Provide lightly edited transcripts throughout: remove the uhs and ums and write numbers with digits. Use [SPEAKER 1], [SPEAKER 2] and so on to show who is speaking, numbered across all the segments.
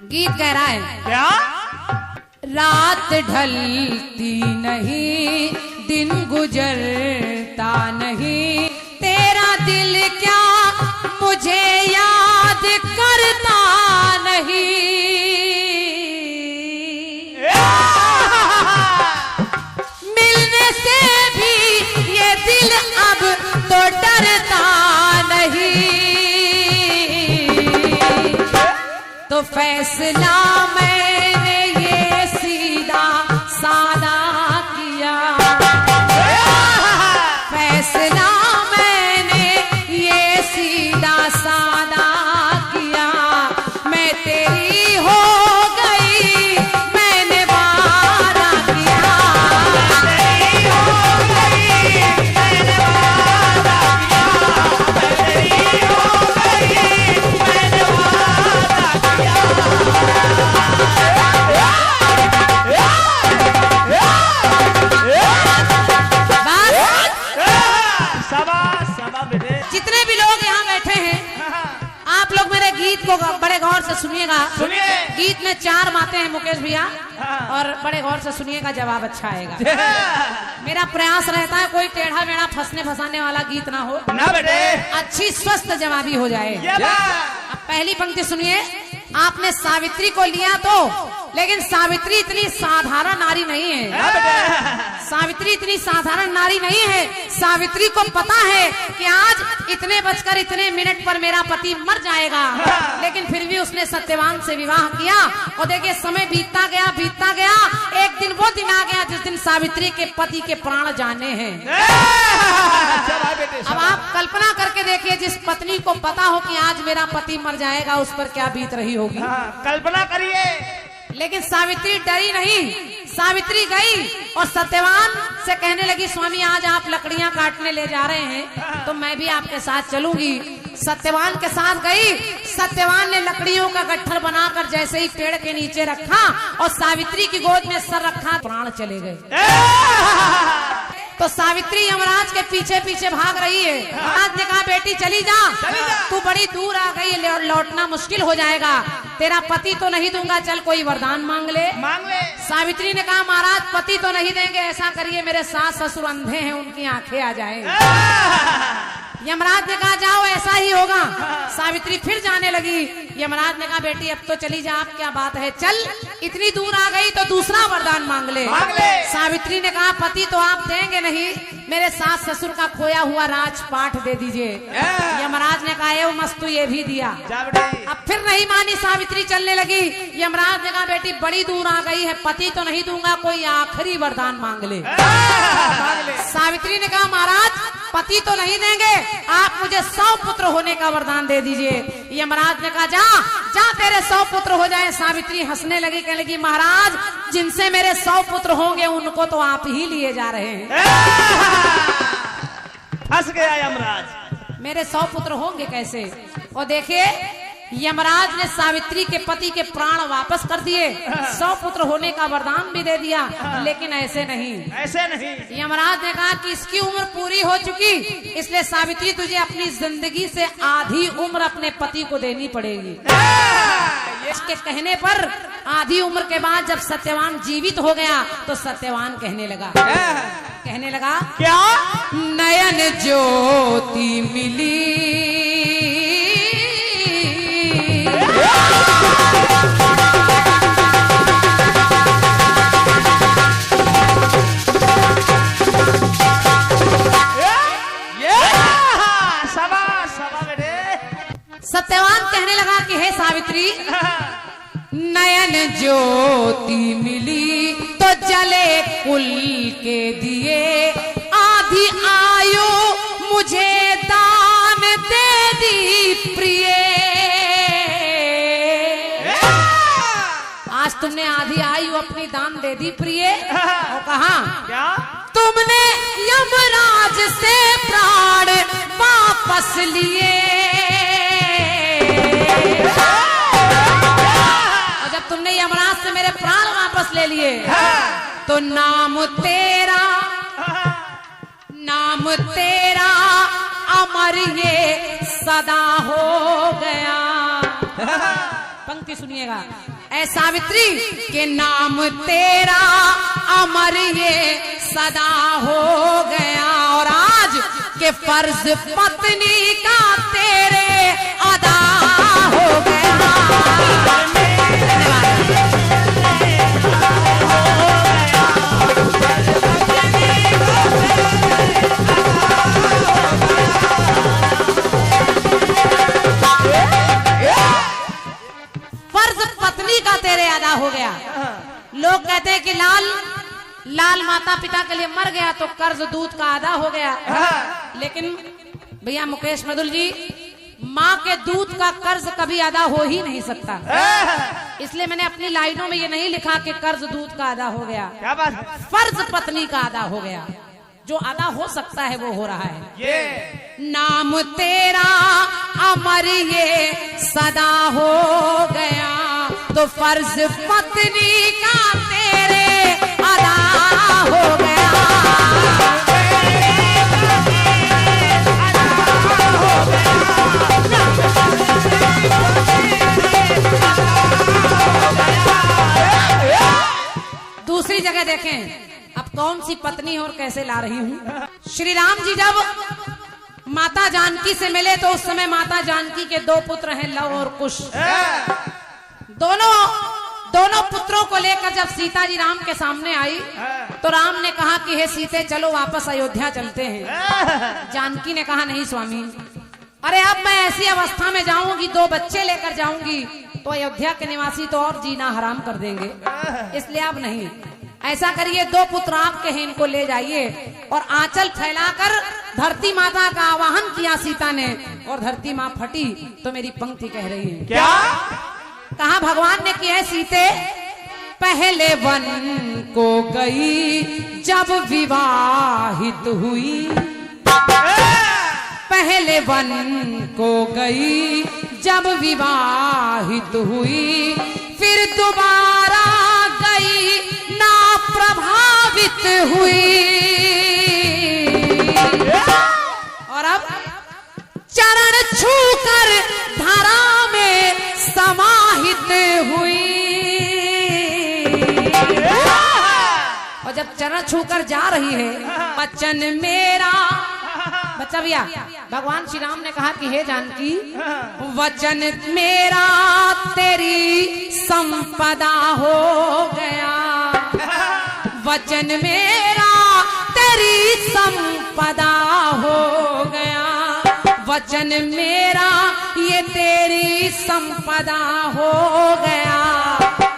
[SPEAKER 1] गीत कह रहा है
[SPEAKER 2] क्या?
[SPEAKER 1] रात ढलती नहीं, दिन गुजरता नहीं, तेरा दिल क्या मुझे याद करता नहीं। मिलने से भी ये दिल अब तो डरता नहीं। तो फैसला मैंने ये सीधा सादा किया, फैसला मैंने ये सीधा सादा किया। मैं तेरी हो गई, मैंने वादा किया, तेरी हो गई, मैंने वादा किया, तेरी हो गई, मैंने वादा किया। जितने भी लोग यहाँ बैठे हैं, आप लोग मेरे गीत को बड़े गौर से सुनिएगा।
[SPEAKER 2] सुनिए।
[SPEAKER 1] गीत में 4 बातें हैं मुकेश भैया, और बड़े गौर से सुनिएगा, जवाब अच्छा आएगा। मेरा प्रयास रहता है कोई टेढ़ा मेढ़ा फंसने फंसाने वाला गीत ना हो,
[SPEAKER 2] ना बेटे,
[SPEAKER 1] अच्छी स्वस्थ जवाबी हो जाए। अब पहली पंक्ति सुनिए। आपने सावित्री को लिया तो, लेकिन सावित्री इतनी साधारण नारी नहीं है। सावित्री इतनी साधारण नारी नहीं है। सावित्री को पता है कि आज इतने बजकर इतने मिनट पर मेरा पति मर जाएगा, लेकिन फिर भी उसने सत्यवान से विवाह किया। और देखिए समय बीतता गया बीतता गया, एक दिन वो दिन आ गया जिस दिन सावित्री के पति के प्राण जाने हैं। अब आप कल्पना करके देखिए, जिस पत्नी को पता हो कि आज मेरा पति मर जाएगा, उस पर क्या बीत रही होगी।
[SPEAKER 2] कल्पना करिए।
[SPEAKER 1] लेकिन सावित्री डरी नहीं। सावित्री गई और सत्यवान से कहने लगी, स्वामी आज आप लकड़ियां काटने ले जा रहे हैं तो मैं भी आपके साथ चलूंगी। सत्यवान के साथ गई। सत्यवान ने लकड़ियों का गट्ठर बनाकर जैसे ही पेड़ के नीचे रखा और सावित्री की गोद में सर रखा, प्राण चले गए। तो सावित्री यमराज के पीछे पीछे भाग रही है। यमराज ने कहा, बेटी चली जा, तू बड़ी दूर आ गई, लौटना मुश्किल हो जाएगा, तेरा पति तो नहीं दूंगा, चल कोई वरदान मांग ले। सावित्री ने कहा, महाराज पति तो नहीं देंगे, ऐसा करिए मेरे सास ससुर अंधे हैं, उनकी आंखें आ जाए। यमराज ने कहा, जाओ ऐसा ही होगा। सावित्री फिर जाने लगी। यमराज ने कहा, बेटी अब तो चली जा, आप क्या बात है, चल इतनी दूर आ गई तो दूसरा वरदान मांग ले। सावित्री ने कहा, पति तो आप देंगे नहीं, मेरे सास ससुर का खोया हुआ राजपाट दे दीजिए। यमराज ने कहा, ये मस्तु ये भी दिया। अब फिर नहीं मानी सावित्री, चलने लगी। यमराज ने कहा, बेटी बड़ी दूर आ गई है, पति तो नहीं दूंगा, कोई आखिरी वरदान मांग ले। सावित्री ने कहा, महाराज पति तो नहीं देंगे, आप मुझे 100 पुत्र होने का वरदान दे दीजिए। यमराज ने कहा, जा जा तेरे 100 पुत्र हो जाए। सावित्री हंसने लगी, कहने लगी, महाराज जिनसे मेरे 100 पुत्र होंगे उनको तो आप ही लिए जा रहे हैं।
[SPEAKER 2] फंस गया यमराज।
[SPEAKER 1] मेरे 100 पुत्र होंगे कैसे। और देखिए यमराज ने सावित्री के पति के प्राण वापस कर दिए, 100 पुत्र होने का वरदान भी दे दिया, लेकिन ऐसे नहीं, ऐसे नहीं। यमराज ने कहा कि इसकी उम्र पूरी हो चुकी, इसलिए सावित्री तुझे अपनी जिंदगी से आधी उम्र अपने पति को देनी पड़ेगी। इसके कहने पर आधी उम्र के बाद जब सत्यवान जीवित हो गया तो सत्यवान कहने लगा
[SPEAKER 2] क्या?
[SPEAKER 1] नयन ज्योति मिली, सत्यवान कहने लगा कि हे सावित्री, नयन ज्योति मिली तो जले कुल के दिए, आधी आयु मुझे दान दे दी प्रिय। आज तुमने आधी आयु अपनी दान दे दी प्रिय। और कहा,
[SPEAKER 2] क्या? तुमने
[SPEAKER 1] यमराज से प्राण वापस लिए। और जब तुमने यमराज से मेरे प्राण वापस ले लिए तो नाम तेरा अमर ये सदा हो गया। पंक्ति पंक्ति सुनिएगा। ऐ सावित्री के नाम तेरा अमर ये सदा हो गया, और आज के फर्ज पत्नी का तेरे अदा हो गया। पत्नी का तेरे अदा हो गया। लोग कहते हैं कि लाल माता पिता के लिए मर गया तो कर्ज दूध का अदा हो गया, लेकिन भैया मुकेश मधुल जी, माँ के दूध का कर्ज कभी अदा हो ही नहीं सकता। इसलिए मैंने अपनी लाइनों में ये नहीं लिखा कि कर्ज दूध का अदा हो गया,
[SPEAKER 2] क्या बात?
[SPEAKER 1] फर्ज पत्नी का अदा हो गया। जो अदा हो सकता है वो हो रहा है।
[SPEAKER 2] ये
[SPEAKER 1] नाम तेरा अमर ये सदा हो गया, तो फर्ज पत्नी का तेरे अदा हो गया। दूसरी जगह देखें, अब कौन सी पत्नी और कैसे ला रही हूँ। श्री राम जी जब माता जानकी से मिले तो उस समय माता जानकी के दो पुत्र हैं, लव और कुश। दोनों पुत्रों को लेकर जब सीता जी राम के सामने आई तो राम ने कहा कि हे सीते चलो वापस अयोध्या चलते हैं। जानकी ने कहा नहीं स्वामी, अरे अब मैं ऐसी अवस्था में जाऊंगी, दो बच्चे लेकर जाऊंगी तो अयोध्या के निवासी तो और जीना हराम कर देंगे, इसलिए अब नहीं। ऐसा करिए, दो पुत्र आपके हैं, इनको ले जाइए। और आंचल फैलाकर धरती माता का आवाहन किया सीता ने, और धरती माँ फटी तो मेरी पंक्ति कह रही है।
[SPEAKER 2] क्या
[SPEAKER 1] कहा भगवान ने किया है, सीते पहले वन को गई जब विवाहित हुई, पहले वन को गई जब विवाहित हुई, फिर दोबारा गई ना प्रभावित हुई, और अब चरण छूकर धारा में समाहित हुई। और जब चरण छूकर जा रही है, वचन मेरा, बच्चा भैया, भगवान श्री राम ने कहा कि हे जानकी, वचन मेरा तेरी संपदा हो गया, वचन मेरा तेरी संपदा हो गया, वचन मेरा ये तेरी संपदा हो गया।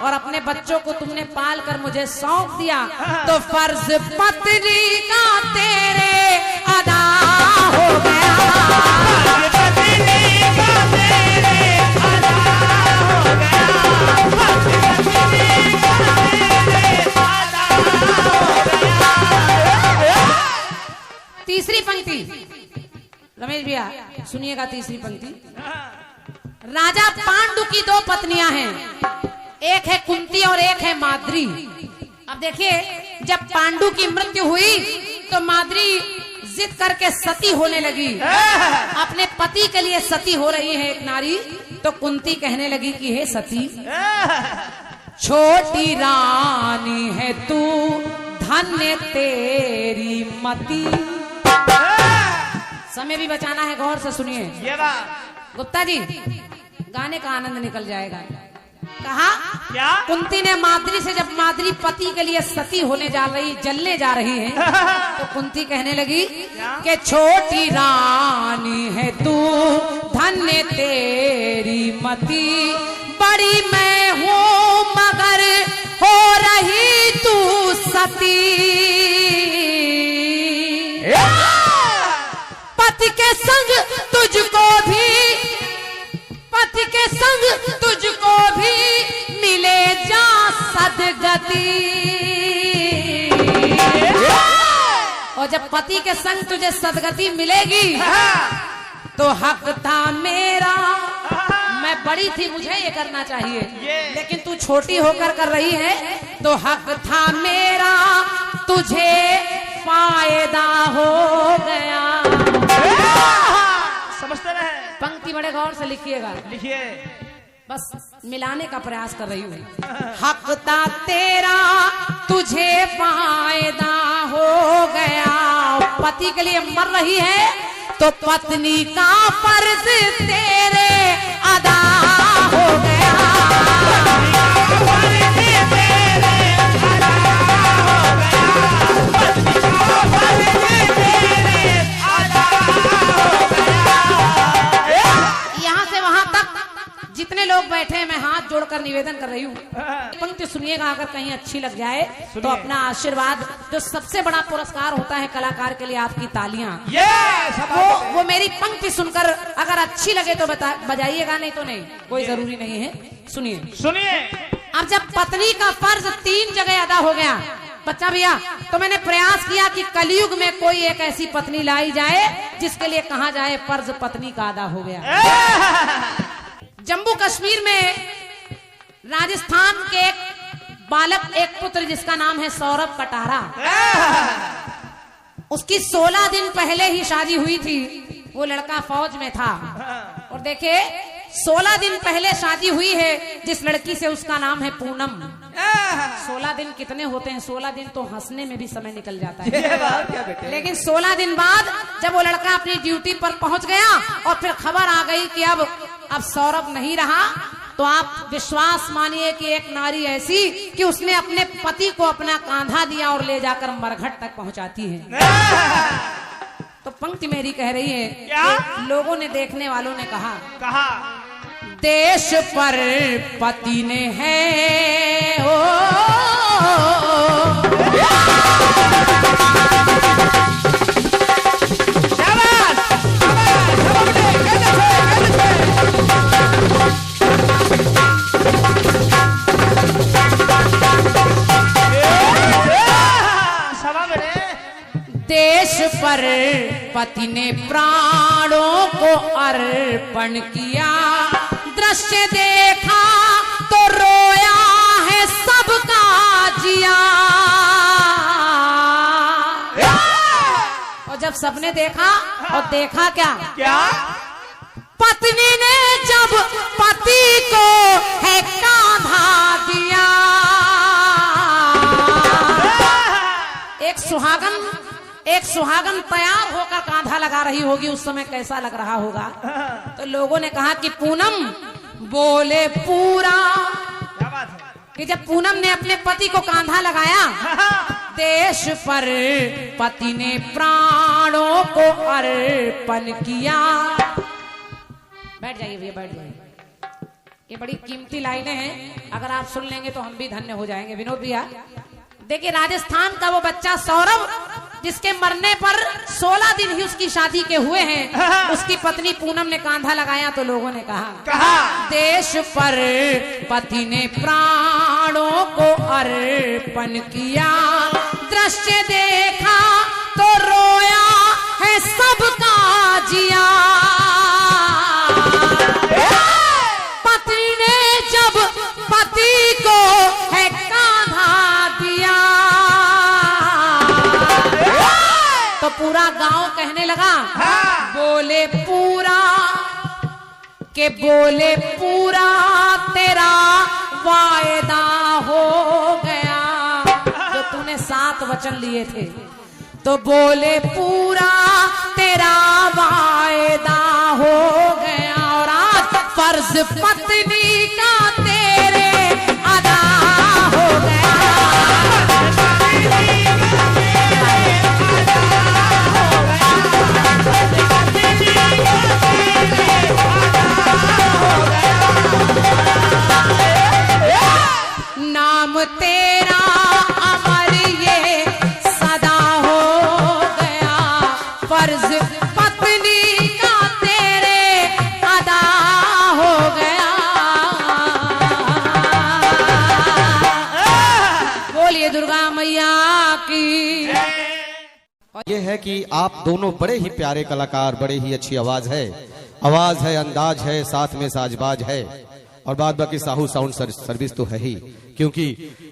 [SPEAKER 1] और अपने बच्चों को तुमने पाल कर मुझे सौंप दिया, तो फर्ज पत्नी का तेरे अदा हो गया। तीसरी पंक्ति रमेश भैया सुनिएगा। तीसरी पंक्ति, राजा पांडु की दो पत्नियां हैं, एक है कुंती और एक है माद्री। अब देखिए, जब पांडु की मृत्यु हुई तो माद्री जिद करके सती होने लगी, अपने पति के लिए सती हो रही है एक नारी। तो कुंती कहने लगी कि हे सती, छोटी रानी है तू, धन्य तेरी मति। समय भी बचाना है, गौर से सुनिए। गुप्ता जी, गाने का आनंद निकल जाएगा। कहा
[SPEAKER 2] क्या?
[SPEAKER 1] कुंती ने माद्री से, जब माद्री पति के लिए सती होने जा रही, जलने जा रही है, तो कुंती कहने लगी कि छोटी रानी है तू, धन्य तेरी मति, बड़ी मैं हूँ मगर हो रही तू सती। पति के संग तुझको भी, पति के संग तुझको भी मिले जा सदगति। और जब पति के संग तुझे सदगति मिलेगी तो हक था मेरा, मैं बड़ी थी मुझे ये करना चाहिए, लेकिन तू छोटी होकर कर रही है, तो हक था मेरा तुझे फायदा हो गया।
[SPEAKER 2] समझते रहे।
[SPEAKER 1] पंक्ति बड़े गौर से लिखिएगा।
[SPEAKER 2] लिखिए।
[SPEAKER 1] बस मिलाने का प्रयास कर रही हूँ। हकता तेरा तुझे फायदा हो गया, पति के लिए मर रही है तो पत्नी का फर्ज तेरे अदा हो गया। जितने लोग बैठे हैं मैं हाथ जोड़कर निवेदन कर रही हूँ, पंक्ति सुनिएगा, अगर कहीं अच्छी लग जाए तो अपना आशीर्वाद, जो सबसे बड़ा पुरस्कार होता है कलाकार के लिए, आपकी तालियां, वो मेरी पंक्ति सुनकर अगर अच्छी लगे तो बजाइएगा, नहीं तो नहीं, कोई जरूरी नहीं है। सुनिए
[SPEAKER 2] सुनिए।
[SPEAKER 1] अब जब पत्नी का फर्ज 3 जगह अदा हो गया बच्चा भैया, तो मैंने प्रयास किया कि कलयुग में कोई एक ऐसी पत्नी लाई जाए जिसके लिए कहा जाए फर्ज पत्नी का अदा हो गया। जम्मू कश्मीर में राजस्थान के एक बालक, एक पुत्र जिसका नाम है सौरभ कटारा, उसकी 16 दिन पहले ही शादी हुई थी। वो लड़का फौज में था और देखे 16 दिन पहले शादी हुई है जिस लड़की से, उसका नाम है पूनम। 16 दिन कितने होते हैं? 16 दिन तो हंसने में भी समय निकल जाता है, लेकिन 16 दिन बाद जब वो लड़का अपनी ड्यूटी पर पहुंच गया और फिर खबर आ गई कि अब सौरभ नहीं रहा, तो आप विश्वास मानिए कि एक नारी ऐसी कि उसने अपने पति को अपना कांधा दिया और ले जाकर मरघट तक पहुंचाती है। तो पंक्ति मेरी कह रही है कि लोगों ने, देखने वालों ने कहा देश पर पति ने है ओ, देश पर पति ने प्राणों को अर्पण किया, दृश्य देखा तो रोया है सबका जिया। और जब सबने देखा, और देखा क्या पत्नी ने जब पति को है कांधा दिया। एक सुहागन तैयार होकर कांधा लगा रही होगी, उस समय कैसा लग रहा होगा। तो लोगों ने कहा कि पूनम बोले पूरा, कि जब पूनम ने अपने पति को कांधा लगाया, देश पर पति ने प्राणों को अर्पण किया। बैठ जाइए भैया, बैठ जाइए, ये बड़ी कीमती लाइनें हैं, अगर आप सुन लेंगे तो हम भी धन्य हो जाएंगे। विनोद भैया देखिए, राजस्थान का वो बच्चा सौरभ जिसके मरने पर 16 दिन ही उसकी शादी के हुए हैं, उसकी पत्नी पूनम ने कांधा लगाया, तो लोगों ने कहा देश पर पति ने प्राणों को अर्पण किया, दृश्य देखा तो रोया है सबका जिया। पत्नी ने जब पति को है कांधा दिया, तो पूरा गांव कहने लगा बोले पूरा, के बोले पूरा तेरा वायदा हो गया, जो तूने 7 वचन लिए थे, तो बोले पूरा तेरा वायदा हो गया। और आज फर्ज पत्नी का तेरे अदा हो गया। नाम तेरा अमर ये सदा हो गया, फर्ज पत्नी का तेरे अदा हो गया। बोलिए दुर्गा मैया की।
[SPEAKER 3] ये है कि आप दोनों बड़े ही प्यारे कलाकार, बड़े ही अच्छी आवाज है, अंदाज है, साथ में साजबाज है, और बाद बाकी साहू साउंड सर्विस तो है ही, क्योंकि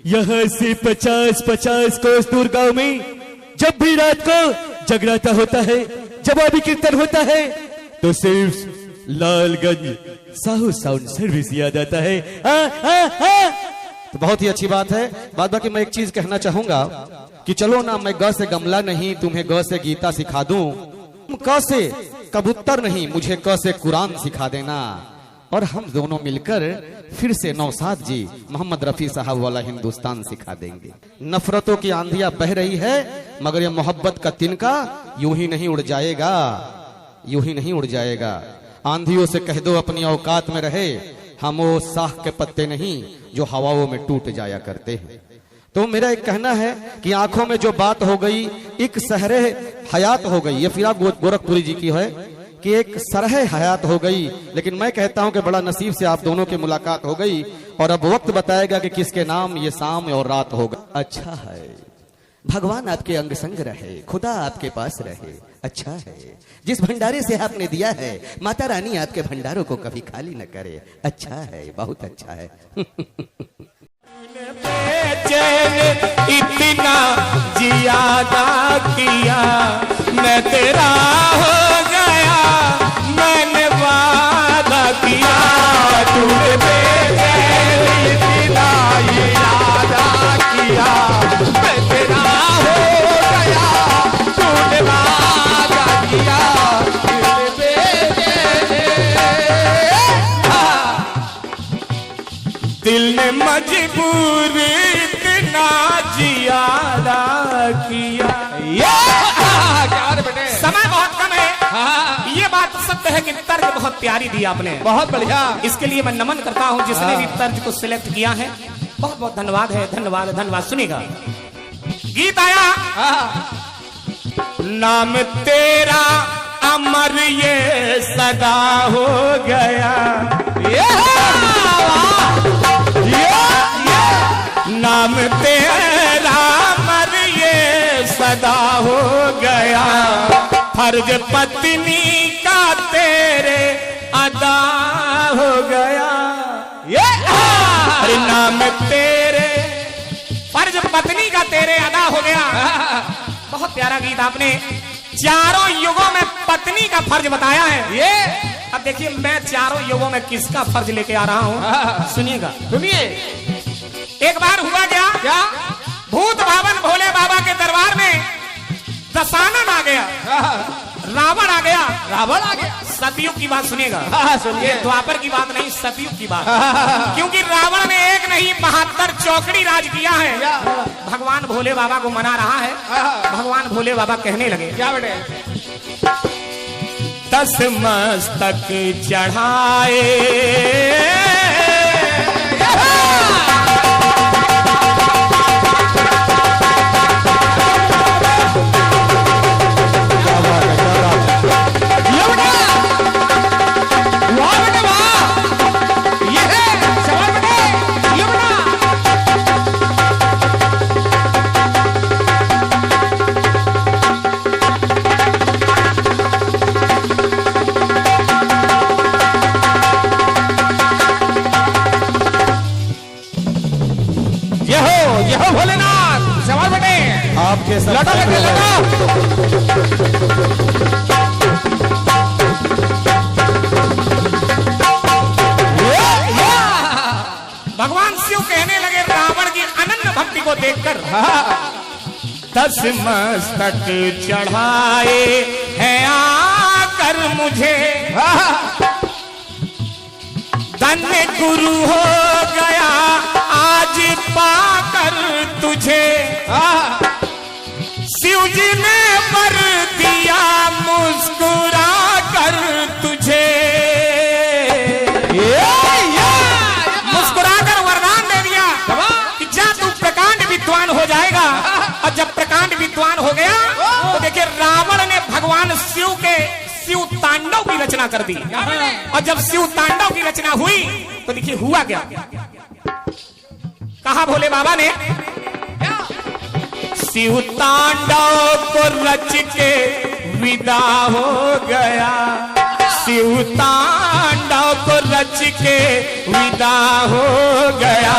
[SPEAKER 4] यहाँ से 50-50 कोस दूर गांव में जब भी रात को जगराता होता है, जवाबी कीर्तन होता है, तो सिर्फ लालगंज साहू साउंड सर्विस याद आता है।
[SPEAKER 3] तो बहुत ही अच्छी बात है। बाद बाकी मैं एक चीज कहना चाहूंगा कि चलो ना, मैं ग से गमला नहीं, तुम्हें ग से गीता सिखा दूं। तुम क से कबूतर नहीं, मुझे क से कुरान सिखा देना, और हम दोनों मिलकर फिर से नौसाद जी, मोहम्मद रफी साहब वाला हिंदुस्तान सिखा देंगे। नफरतों की आंधियां बह रही है, मगर ये मोहब्बत का तिनका यूं ही नहीं उड़ जाएगा, यूं ही नहीं उड़ जाएगा। आंधियों से कह दो अपनी औकात में रहे, हम वो साख के पत्ते नहीं जो हवाओं में टूट जाया करते हैं। तो मेरा एक कहना है कि आंखों में जो बात हो गई, एक सहरे हयात हो गई। ये फिराक गोरखपुरी जी की है कि एक सरह हयात हो गई, लेकिन मैं कहता हूं कि बड़ा नसीब से आप दोनों की मुलाकात हो गई, और अब वक्त बताएगा कि किसके नाम ये शाम और रात होगा। अच्छा है, भगवान आपके अंग संग रहे, खुदा आपके पास रहे। अच्छा है, जिस भंडारे से आपने दिया है, माता रानी आपके भंडारों को कभी खाली न करे। अच्छा है, बहुत अच्छा है।
[SPEAKER 5] इतना जियादा किया, मैं तेरा हो गया, मैंने वादा किया। तूने बेचैन इतना जियादा किया, मैं तेरा हो गया, तूने वादा किया। दिल ने मजबूर इतना जियादा किया। समय बहुत कम है, ये बात सत्य है कि तर्ज बहुत प्यारी दी आपने, बहुत बढ़िया। इसके लिए मैं नमन करता हूँ जिसने भी तर्ज को सिलेक्ट किया है। बहुत बहुत धन्यवाद है, धन्यवाद धन्यवाद। सुनिएगा, गीत आया, नाम तेरा अमर ये सदा हो गया, नाम तेरा अमर ये सदा हो गया, फर्ज पत्नी का तेरे अदा हो गया। अरे नाम तेरे, फर्ज पत्नी का तेरे अदा हो गया। बहुत प्यारा गीत आपने चारों युगों में पत्नी का फर्ज बताया है। ये अब देखिए, मैं चारों युगों में किसका फर्ज लेके आ रहा हूँ, सुनिएगा। सुनिए, एक बार हुआ क्या, भूत भावन भोले बाबा के दरबार में दशानन आ गया, रावण आ गया, सतयुग की बात सुनिएगा। सुनिए, द्वापर की बात नहीं, सतयुग की बात। क्योंकि रावण ने एक नहीं 72 चौकड़ी राज किया है। भगवान भोले बाबा को मना रहा है। भगवान भोले बाबा कहने लगे, क्या बेटे, 10 मस्तक चढ़ाए,
[SPEAKER 3] आपके
[SPEAKER 5] लटा लगे लगा। भगवान शिव कहने लगे रावण की अनन्य भक्ति को देखकर, 10 मस्तक चढ़ाए हैं आकर मुझे, धन्य गुरु हो गया आज पाकर तुझे। शिव जी ने वर दिया मुस्कुरा कर तुझे, मुस्कुरा कर वरदान दे दिया कि जा तू प्रकांड विद्वान हो जाएगा। और जब प्रकांड विद्वान हो गया तो देखिए, रावण ने भगवान शिव के शिव तांडव की रचना कर दी। और जब शिव तांडव की रचना हुई तो देखिए हुआ क्या, कहा भोले बाबा ने, शिव तांडव को रच के विदा हो गया, शिव तांडव को रच के विदा हो गया,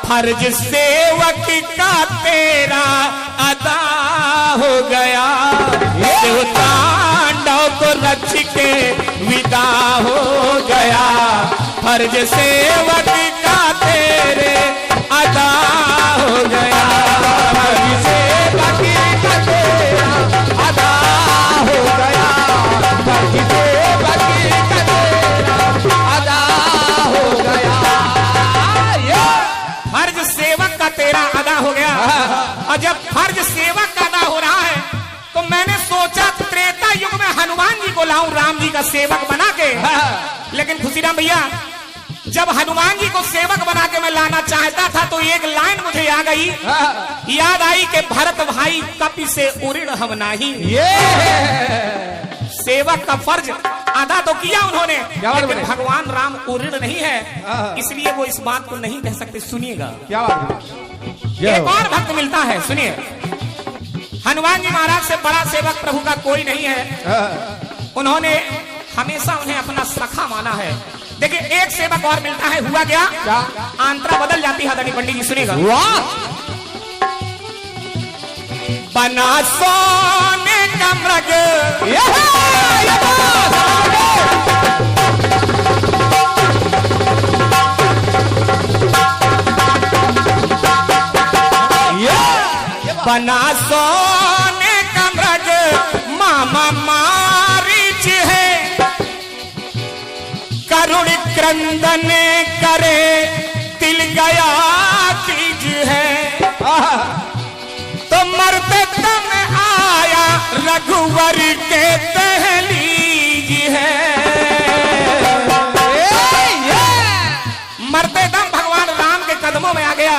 [SPEAKER 5] फर्ज सेवक का तेरा अदा हो गया। शिव तांडव को रच के विदा हो गया, फर्ज सेवक का तेरे अदा हो गया, फर्ज सेवक का तेरा अदा हो गया, फर्ज सेवक का तेरा अदा हो गया। फर्ज सेवक का तेरा अदा हो गया। और जब फर्ज सेवक का अदा हो रहा है तो मैंने सोचा त्रेता युग में हनुमान जी को लाऊं राम जी का सेवक बना के। लेकिन खुशीराम भैया, जब हनुमान जी को सेवक बना के मैं लाना चाहता था तो एक लाइन मुझे आ गई, याद आई कि भरत भाई कपि से उऋण हम नाही। सेवक का फर्ज अदा तो किया उन्होंने, लेकिन भगवान राम उऋण नहीं है, इसलिए वो इस बात को नहीं कह सकते। सुनिएगा क्या एक और भक्त मिलता है, सुनिए। हनुमान जी महाराज से बड़ा सेवक प्रभु का कोई नहीं है, उन्होंने हमेशा उन्हें अपना सखा माना है। देखिए एक सेवक और मिलता है, हुआ क्या, आंतरा बदल जाती है आदरणीय पंडित जी, सुनिएगा। बना सोने का मृग बना सोने का मृग मामा मारीच है, करुण क्रंदन करे तिल गया कीज है, तो मरते दम आया रघुवर के दहलीज है। मरते दम भगवान राम के कदमों में आ गया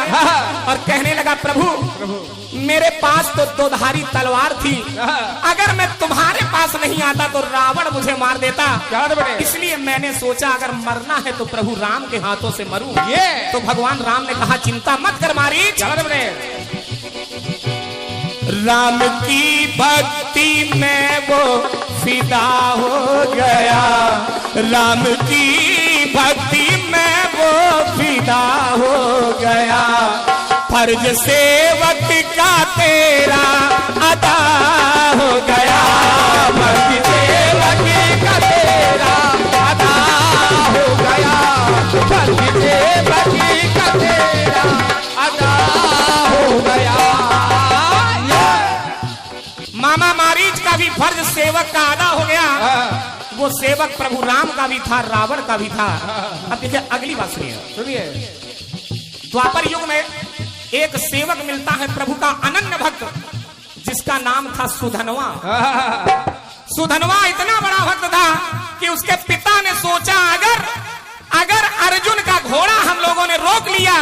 [SPEAKER 5] और कहने लगा, प्रभु मेरे पास तो दोधारी तलवार थी, अगर मैं तुम्हारे पास नहीं आता तो रावण मुझे मार देता, इसलिए मैंने सोचा अगर मरना है तो प्रभु राम के हाथों से मरूं। तो भगवान राम ने कहा, चिंता मत कर मारीच, राम की भक्ति में वो फिदा हो गया, राम की भक्ति में वो फिदा हो गया, फर्ज सेवक का तेरा अदा हो गया, फर्ज सेवक का तेरा अदा हो गया, फर्ज सेवक का तेरा अदा हो गया। मामा मारीच का भी फर्ज सेवक का अदा हो गया, वो सेवक प्रभु राम का भी था, रावण का भी था। अब देखिए अगली बात सुनिए। द्वापर युग में एक सेवक मिलता है प्रभु का अनन्य भक्त, जिसका नाम था सुधनवा। सुधनवा इतना बड़ा भक्त था कि उसके पिता ने सोचा अगर अर्जुन का घोड़ा हम लोगों ने रोक लिया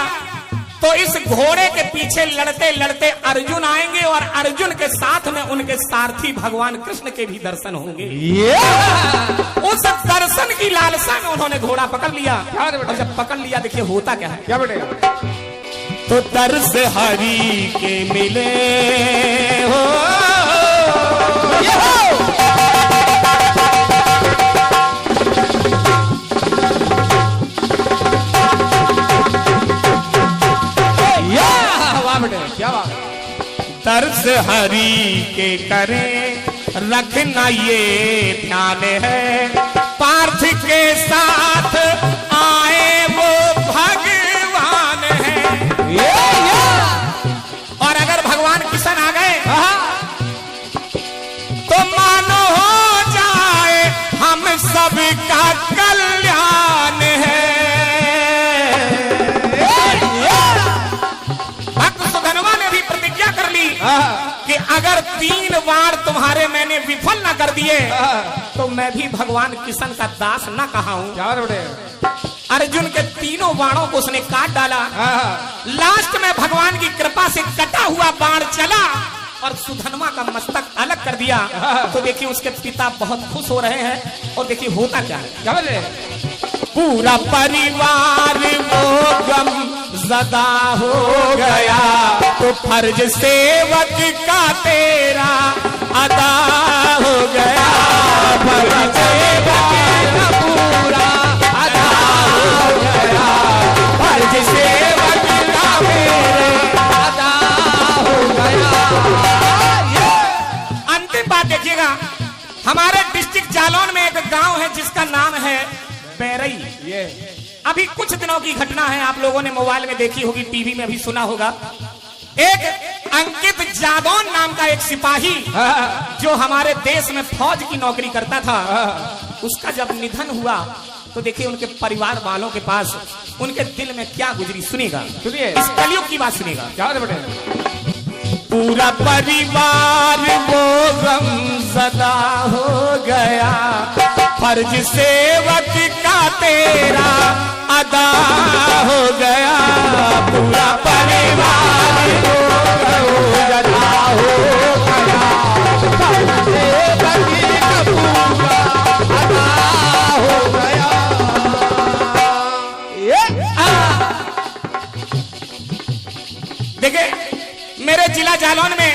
[SPEAKER 5] तो इस घोड़े के पीछे लड़ते लड़ते अर्जुन आएंगे और अर्जुन के साथ में उनके सारथी भगवान कृष्ण के भी दर्शन होंगे। उस दर्शन की लालसा में उन्होंने घोड़ा पकड़ लिया, और जब पकड़ लिया देखिए होता क्या है, क्या बेटे, तो तरस हरि के मिले हो, क्या बात, तरस हरि के करे रखना ये ध्यान है, पार्थ के साथ आए वो भगवान है। और अगर भगवान किशन आ गए तो मानो हो जाए हम सबका कल्याण है। भक्त सुधनवा ने भी प्रतिज्ञा कर ली कि अगर 3 बार तुम्हारे मैंने विफल ना कर दिए तो मैं भी भगवान किशन का दास ना कहा हूं। अर्जुन के 3 बाणों को उसने काट डाला, लास्ट में भगवान की कृपा से कटा हुआ बाण चला और सुधनवा का मस्तक अलग कर दिया। तो देखिए उसके पिता बहुत खुश हो रहे हैं, और देखिए होता क्या है, क्या बोल रहे हैं, पूरा परिवार वो गम ज़दा हो गया, तो फर्ज सेवक का तेरा अदा हो गया, फर्ज सेवक का पूरा अदा हो गया, फर्ज सेवक का मेरे अदा हो गया। अंतिम बात देखिएगा, हमारे डिस्ट्रिक्ट गांव है जिसका नाम है बैरई।
[SPEAKER 2] ये
[SPEAKER 5] अभी कुछ दिनों की घटना है, आप लोगों ने मोबाइल में देखी होगी, टीवी में भी सुना होगा। एक अंकित जादौन नाम का एक सिपाही जो हमारे देश में फौज की नौकरी करता था, उसका जब निधन हुआ तो देखिए उनके परिवार वालों के पास उनके दिल में क्या गुजरी, सुनिएगा,
[SPEAKER 2] सुनिए।
[SPEAKER 5] इस कलयुग की बात सुनिएगा।
[SPEAKER 2] क्या बात है बेटे?
[SPEAKER 5] पूरा परिवार वो गम सदा हो गया, फर्ज सेवक का तेरा अदा हो गया। पूरा परिवार वो गदा हो गया, फर्ज सेवक का पूरा अदा हो गया। देखिए मेरे जिला जालौन में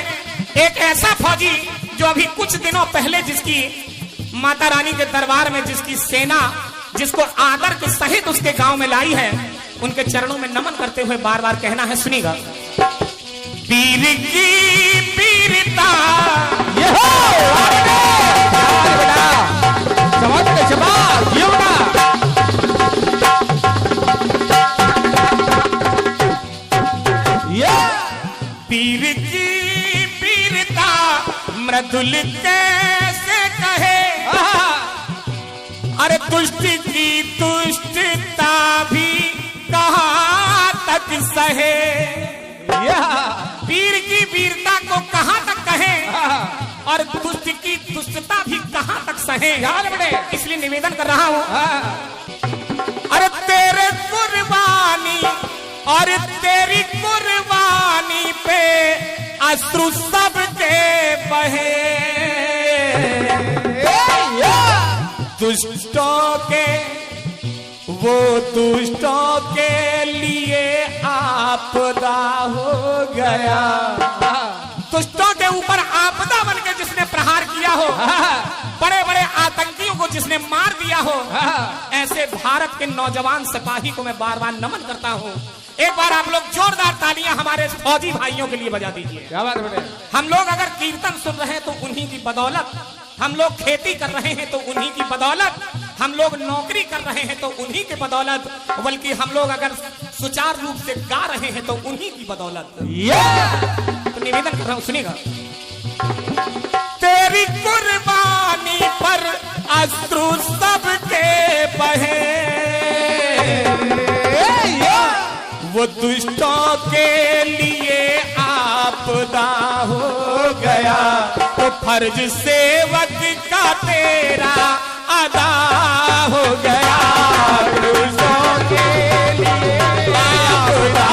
[SPEAKER 5] एक ऐसा फौजी जो अभी कुछ दिनों पहले जिसकी माता रानी के दरबार में जिसकी सेना जिसको आदर के सहित उसके गांव में लाई है, उनके चरणों में नमन करते हुए बार बार कहना है, सुनिएगा। पीर की पीरता ये हो पीर की पीरता मृदुल कैसे कहे, अरे दुष्ट की दुष्टता भी कहां तक सहे। पीर की वीरता को कहां तक कहे और दुष्ट की दुष्टता भी कहां तक सहे। इसलिए निवेदन कर रहा हूं, अरे तेरे कुर्बानी और तेरी कुर्बानी पे अश्रु सबके बहे, दुष्टों के वो दुष्टों के लिए आपदा हो गया। दुष्टों के ऊपर आपदा बन के जिसने प्रहार किया हो, बड़े बड़े आतंकियों को जिसने मार दिया हो, ऐसे भारत के नौजवान सिपाही को मैं बार बार नमन करता हूं। एक बार आप लोग जोरदार तालियां हमारे फौजी भाइयों के लिए बजा दीजिए।
[SPEAKER 2] क्या बात है बेटे?
[SPEAKER 5] हम लोग अगर कीर्तन सुन रहे हैं तो उन्हीं की बदौलत, हम लोग खेती कर रहे हैं तो उन्हीं की बदौलत, हम लोग नौकरी कर रहे हैं तो उन्हीं की बदौलत, बल्कि हम लोग अगर सुचारू रूप से गा रहे हैं तो उन्हीं की बदौलत। तो निवेदन कर रहा हूं, सुनिएगा। तेरी कुर्बानी पर अश्रु सबके बहे, वो दुष्टों के लिए आपदा हो गया, तो फर्ज सेवक का तेरा अदा हो गया। दुष्टों के लिए आपदा